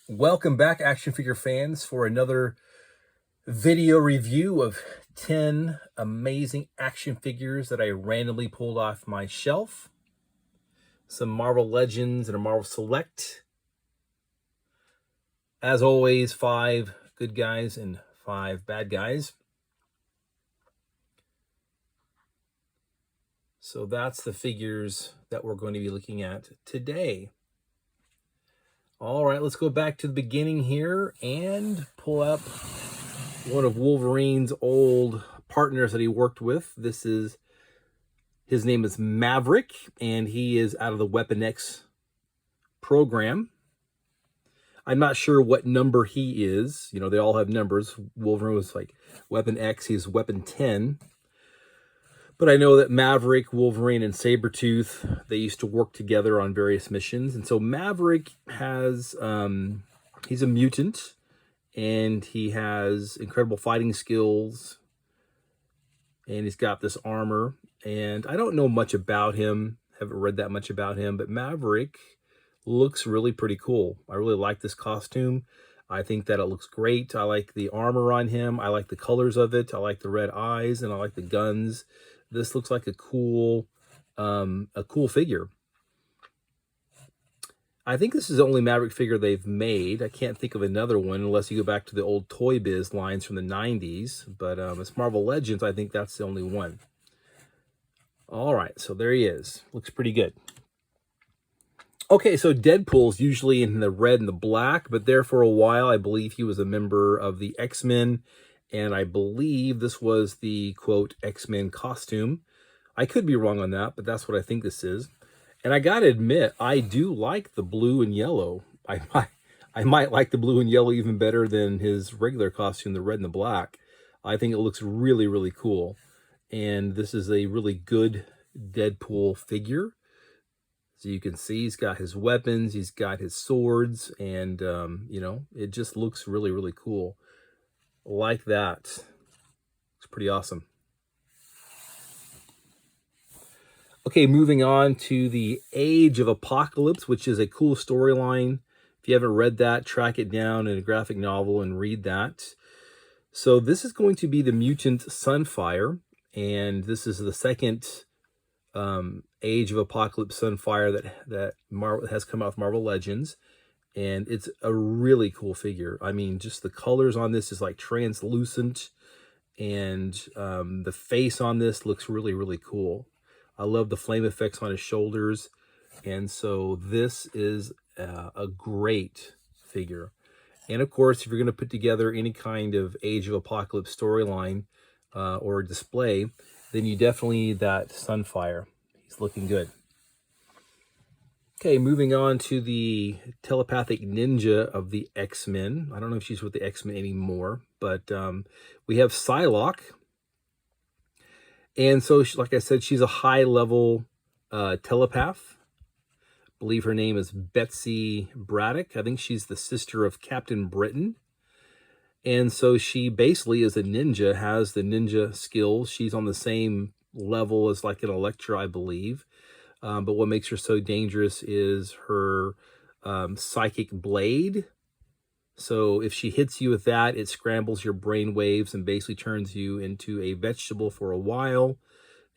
Welcome back, action figure fans, for another video review of 10 amazing action figures that I randomly pulled off my shelf. Some Marvel Legends and a Marvel Select. As always, 5 good guys and 5 bad guys. So that's the figures that we're going to be looking at today. All right, let's go back to the beginning here and pull up one of Wolverine's old partners that he worked with. His name is Maverick, and he is out of the Weapon X program. I'm not sure what number he is. You know, they all have numbers. Wolverine was like Weapon X, he's Weapon 10. But I know that Maverick, Wolverine, and Sabretooth, they used to work together on various missions. And so Maverick has, he's a mutant, and he has incredible fighting skills, and he's got this armor. And I don't know much about him, haven't read that much about him, but Maverick looks really pretty cool. I really like this costume. I think that it looks great. I like the armor on him. I like the colors of it. I like the red eyes, and I like the guns. This looks like a cool figure. I think this is the only Maverick figure they've made. I can't think of another one unless you go back to the old Toy Biz lines from the 90s. But as Marvel Legends, I think that's the only one. All right, so there he is. Looks pretty good. Okay, so Deadpool's usually in the red and the black, but there for a while, I believe he was a member of the X-Men, and I believe this was the, quote, X-Men costume. I could be wrong on that, but that's what I think this is. And I gotta admit, I do like the blue and yellow. I might like the blue and yellow even better than his regular costume, the red and the black. I think it looks really, really cool. And this is a really good Deadpool figure. So you can see he's got his weapons, he's got his swords, and, you know, it just looks really, really cool. Like that. It's pretty awesome. Okay, moving on to the Age of Apocalypse, which is a cool storyline. If you haven't read that, track it down in a graphic novel and read that. So this is going to be the mutant Sunfire, and this is the second Age of Apocalypse Sunfire that Marvel has come out with Marvel Legends. And it's a really cool figure. I mean, just the colors on this is like translucent, and the face on this looks really, really cool. I love the flame effects on his shoulders, and so this is a great figure. And of course, if you're going to put together any kind of Age of Apocalypse storyline or display, then you definitely need that Sunfire. He's looking good. Okay, moving on to the telepathic ninja of the X-Men. I don't know if she's with the X-Men anymore, but we have Psylocke. And so, like I said, she's a high-level telepath. I believe her name is Betsy Braddock. I think she's the sister of Captain Britain. And so she basically is a ninja, has the ninja skills. She's on the same level as like an Elektra, I believe. But what makes her so dangerous is her psychic blade. So if she hits you with that, it scrambles your brain waves and basically turns you into a vegetable for a while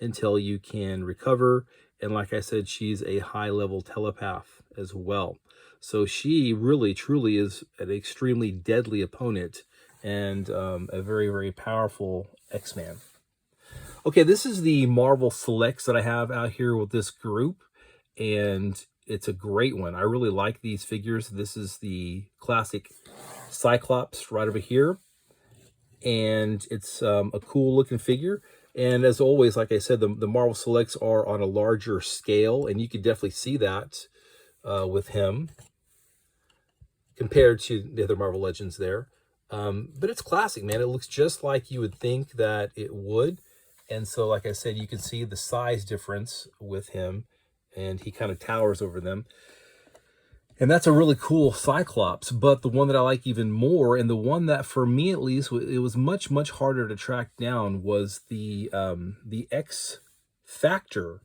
until you can recover. And like I said, she's a high-level telepath as well. So she really, truly is an extremely deadly opponent and a very, very powerful X-Man. Okay, this is the Marvel Selects that I have out here with this group, and it's a great one. I really like these figures. This is the classic Cyclops right over here, and it's a cool looking figure. And as always, like I said, the Marvel Selects are on a larger scale, and you can definitely see that with him compared to the other Marvel Legends there. But it's classic, man. It looks just like you would think that it would. And so, like I said, you can see the size difference with him, and he kind of towers over them. And that's a really cool Cyclops. But the one that I like even more, and the one that for me at least, it was much, much harder to track down, was the X Factor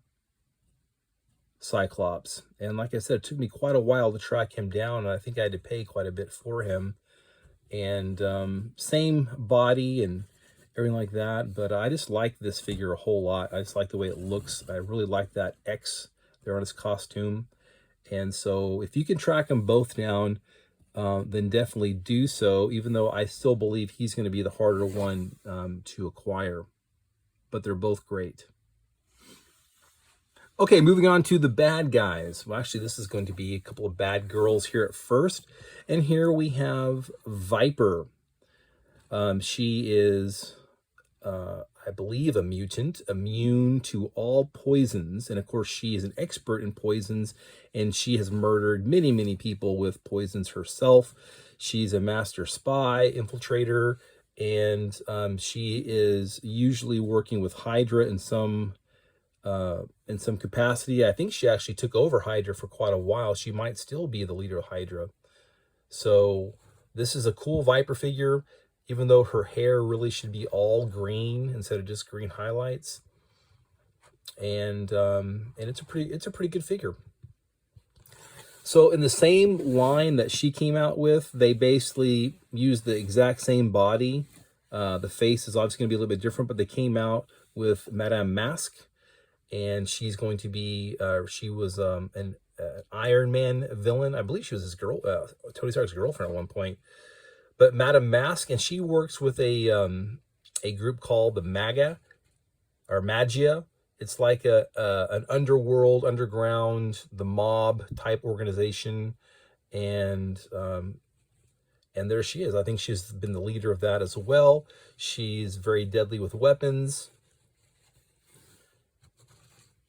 Cyclops. And like I said, it took me quite a while to track him down, and I think I had to pay quite a bit for him. And same body and everything like that, but I just like this figure a whole lot. I just like the way it looks. I really like that X there on his costume. And so if you can track them both down, then definitely do so, even though I still believe he's going to be the harder one to acquire. But they're both great. Okay, moving on to the bad guys. Well, actually, this is going to be a couple of bad girls here at first. And here we have Viper. She is, I believe, a mutant, immune to all poisons. And of course, she is an expert in poisons, and she has murdered many, many people with poisons herself. She's a master spy, infiltrator, and she is usually working with Hydra in some capacity. I think she actually took over Hydra for quite a while. She might still be the leader of Hydra. So this is a cool Viper figure, even though her hair really should be all green instead of just green highlights. And it's a pretty good figure. So in the same line that she came out with, they basically used the exact same body. The face is obviously going to be a little bit different, but they came out with Madame Mask. And she's going to be, she was an Iron Man villain. I believe she was his girl, Tony Stark's girlfriend at one point. But Madame Mask, and she works with a group called the Magia. It's like an underground, the mob type organization. And there she is. I think she's been the leader of that as well. She's very deadly with weapons.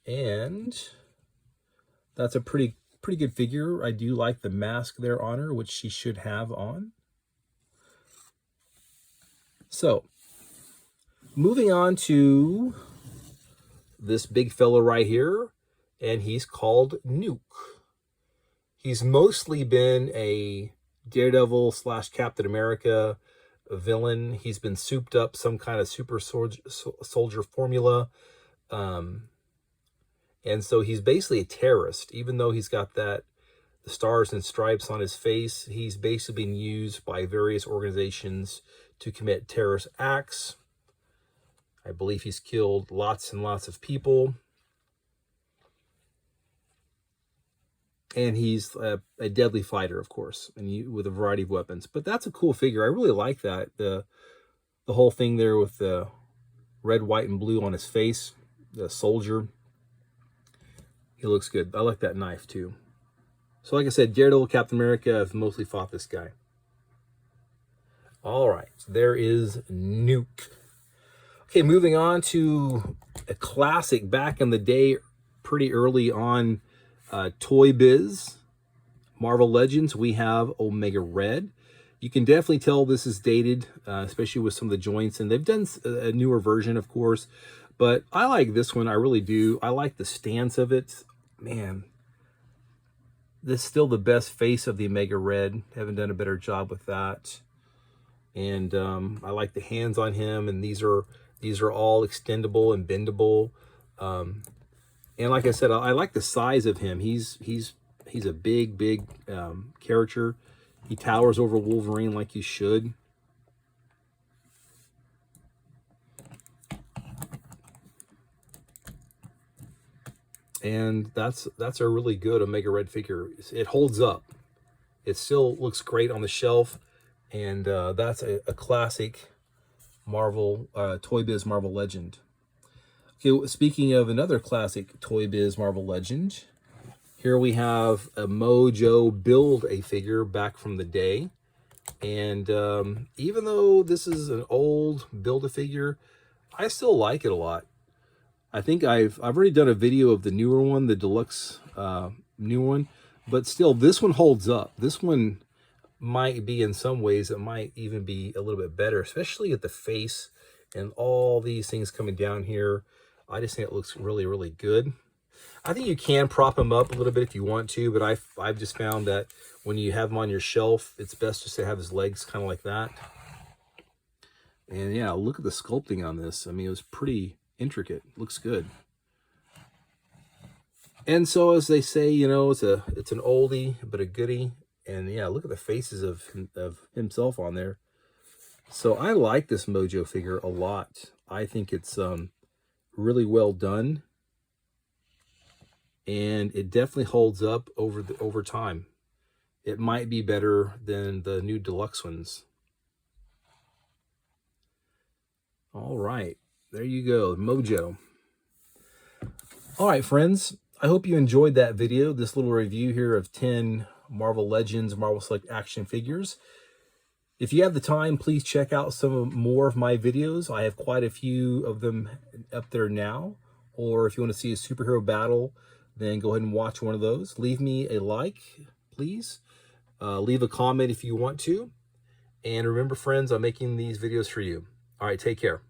And that's a pretty good figure. I do like the mask there on her, which she should have on. So, moving on to this big fella right here, and he's called Nuke. He's mostly been a Daredevil / Captain America villain. He's been souped up some kind of super soldier formula. And so he's basically a terrorist, even though he's got the stars and stripes on his face. He's basically been used by various organizations to commit terrorist acts. I believe he's killed lots and lots of people. And he's a deadly fighter, of course, and with a variety of weapons. But that's a cool figure. I really like that. The whole thing there with the red, white, and blue on his face, the soldier. He looks good. I like that knife too. So like I said, Daredevil, Captain America, I've mostly fought this guy. All right, so there is Nuke. Okay, moving on to a classic back in the day, pretty early on, Toy Biz, Marvel Legends. We have Omega Red. You can definitely tell this is dated, especially with some of the joints. And they've done a newer version, of course. But I like this one. I really do. I like the stance of it. Man, this is still the best face of the Omega Red. Haven't done a better job with that. And I like the hands on him. And these are all extendable and bendable. And like I said, I like the size of him. He's a big character. He towers over Wolverine like he should. And that's a really good Omega Red figure. It holds up. It still looks great on the shelf. And that's a classic Marvel, Toy Biz Marvel Legend. Okay, speaking of another classic Toy Biz Marvel Legend, here we have a Mojo Build-A-Figure back from the day. And even though this is an old Build-A-Figure, I still like it a lot. I think I've already done a video of the newer one, the deluxe new one, but still this one holds up. This one might be, in some ways, it might even be a little bit better, especially at the face and all these things coming down here. I just think it looks really, really good. I think you can prop him up a little bit if you want to, but I've just found that when you have him on your shelf, it's best just to have his legs kind of like that. And yeah, look at the sculpting on this. I mean, it was pretty intricate. Looks good. And so, as they say, you know, it's an oldie but a goodie. And yeah, look at the faces of himself on there. So I like this Mojo figure a lot. I think it's really well done, and it definitely holds up over time. It might be better than the new deluxe ones. All right, there you go, Mojo. All right, friends, I hope you enjoyed that video, this little review here of 10 Marvel Legends, Marvel Select action figures. If you have the time, please check out more of my videos. I have quite a few of them up there now. Or if you want to see a superhero battle, then go ahead and watch one of those. Leave me a like, please. Leave a comment if you want to. And remember, friends, I'm making these videos for you. All right, take care.